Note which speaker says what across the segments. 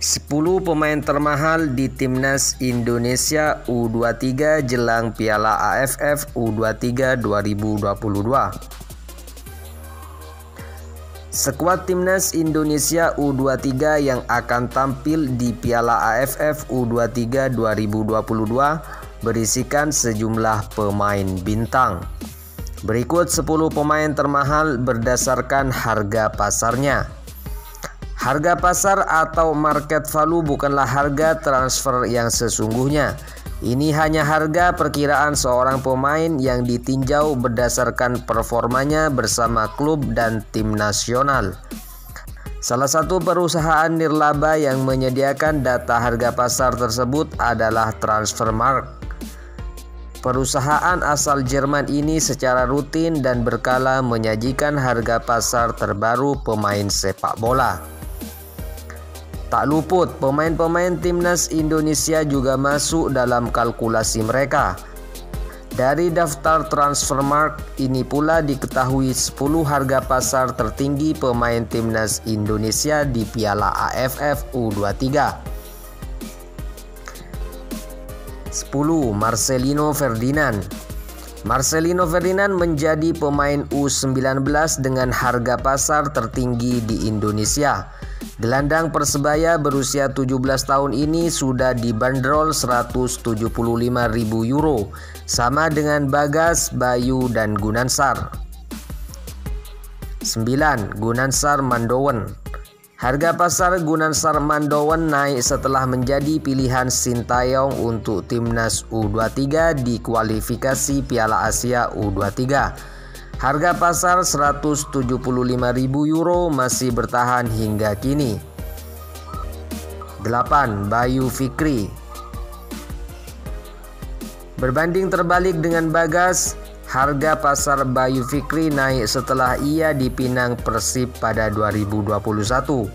Speaker 1: 10 pemain termahal di Timnas Indonesia U23 jelang Piala AFF U23 2022. Skuad Timnas Indonesia U23 yang akan tampil di Piala AFF U23 2022 berisikan sejumlah pemain bintang. Berikut 10 pemain termahal berdasarkan harga pasarnya. Harga pasar atau market value bukanlah harga transfer yang sesungguhnya. Ini hanya harga perkiraan seorang pemain yang ditinjau berdasarkan performanya bersama klub dan tim nasional. Salah satu perusahaan nirlaba yang menyediakan data harga pasar tersebut adalah Transfermarkt. Perusahaan asal Jerman ini secara rutin dan berkala menyajikan harga pasar terbaru pemain sepak bola. Tak luput, pemain-pemain Timnas Indonesia juga masuk dalam kalkulasi mereka. Dari daftar Transfermarkt ini pula diketahui 10 harga pasar tertinggi pemain Timnas Indonesia di Piala AFF U23. 10. Marcelino Ferdinand. Marcelino Ferdinand menjadi pemain U19 dengan harga pasar tertinggi di Indonesia. Gelandang Persebaya berusia 17 tahun ini sudah dibanderol 175.000 euro, sama dengan Bagas, Bayu, dan Gunansar. 9. Gunansar Mandowen. Harga pasar Gunansar Mandowen naik setelah menjadi pilihan Sintayong untuk Timnas U23 di kualifikasi Piala Asia U23. Harga pasar 175.000 euro masih bertahan hingga kini. 8. Bayu Fikri. Berbanding terbalik dengan Bagas, harga pasar Bayu Fikri naik setelah ia dipinang Persib pada 2021.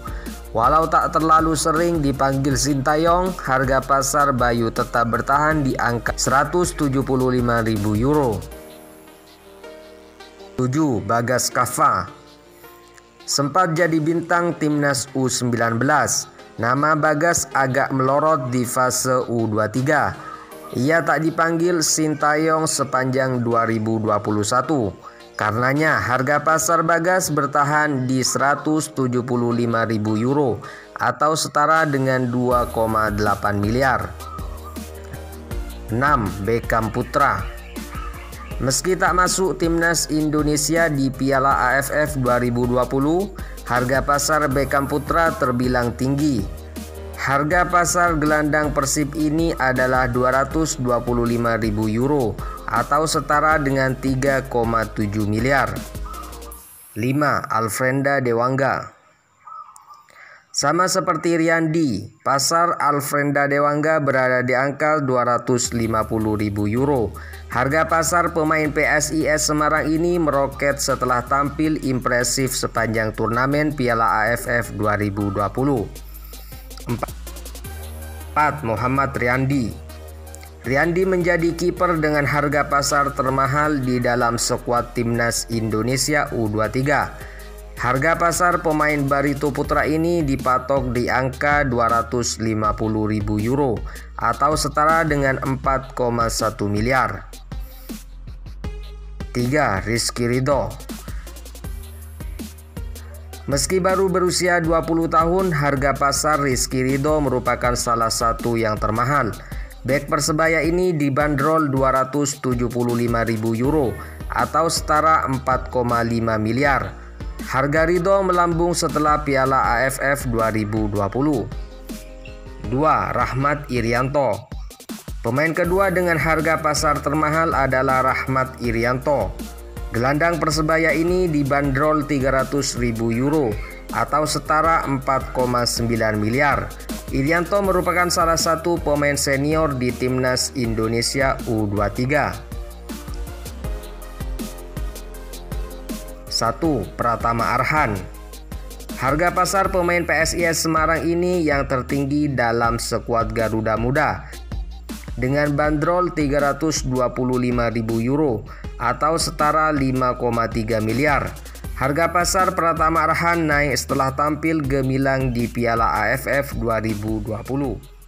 Speaker 1: Walau tak terlalu sering dipanggil Sintayong, harga pasar Bayu tetap bertahan di angka 175.000 euro. 7. Bagas Kava. Sempat jadi bintang Timnas U19, nama Bagas agak melorot di fase U23. Ia tak dipanggil Sintayong sepanjang 2021. Karenanya harga pasar Bagas bertahan di 175.000 euro atau setara dengan 2,8 miliar. 6. Beckham Putra. Meski tak masuk Timnas Indonesia di Piala AFF 2020, harga pasar Beckham Putra terbilang tinggi. Harga pasar gelandang Persib ini adalah 225.000 euro atau setara dengan 3,7 miliar. 5. Alfrenda Dewangga. Sama seperti Riyandi, pasar Alfrenda Dewangga berada di angka 250.000 euro. Harga pasar pemain PSIS Semarang ini meroket setelah tampil impresif sepanjang turnamen Piala AFF 2020. 4. Muhammad Riyandi. Riyandi menjadi kiper dengan harga pasar termahal di dalam skuad Timnas Indonesia U23. Harga pasar pemain Barito Putra ini dipatok di angka 250.000 euro atau setara dengan 4,1 miliar. 3. Rizky Ridho. Meski baru berusia 20 tahun, harga pasar Rizky Ridho merupakan salah satu yang termahal. Bek Persebaya ini dibanderol 275.000 euro atau setara 4,5 miliar. Harga Ridho melambung setelah Piala AFF 2020. 2. Rahmat Irianto. Pemain kedua dengan harga pasar termahal adalah Rahmat Irianto. Gelandang Persebaya ini dibanderol 300.000 euro atau setara 4,9 miliar. Irianto merupakan salah satu pemain senior di Timnas Indonesia U23. 1. Pratama Arhan. Harga pasar pemain PSIS Semarang ini yang tertinggi dalam skuad Garuda Muda dengan bandrol 325.000 euro atau setara 5,3 miliar. Harga pasar Pratama Arhan naik setelah tampil gemilang di Piala AFF 2020.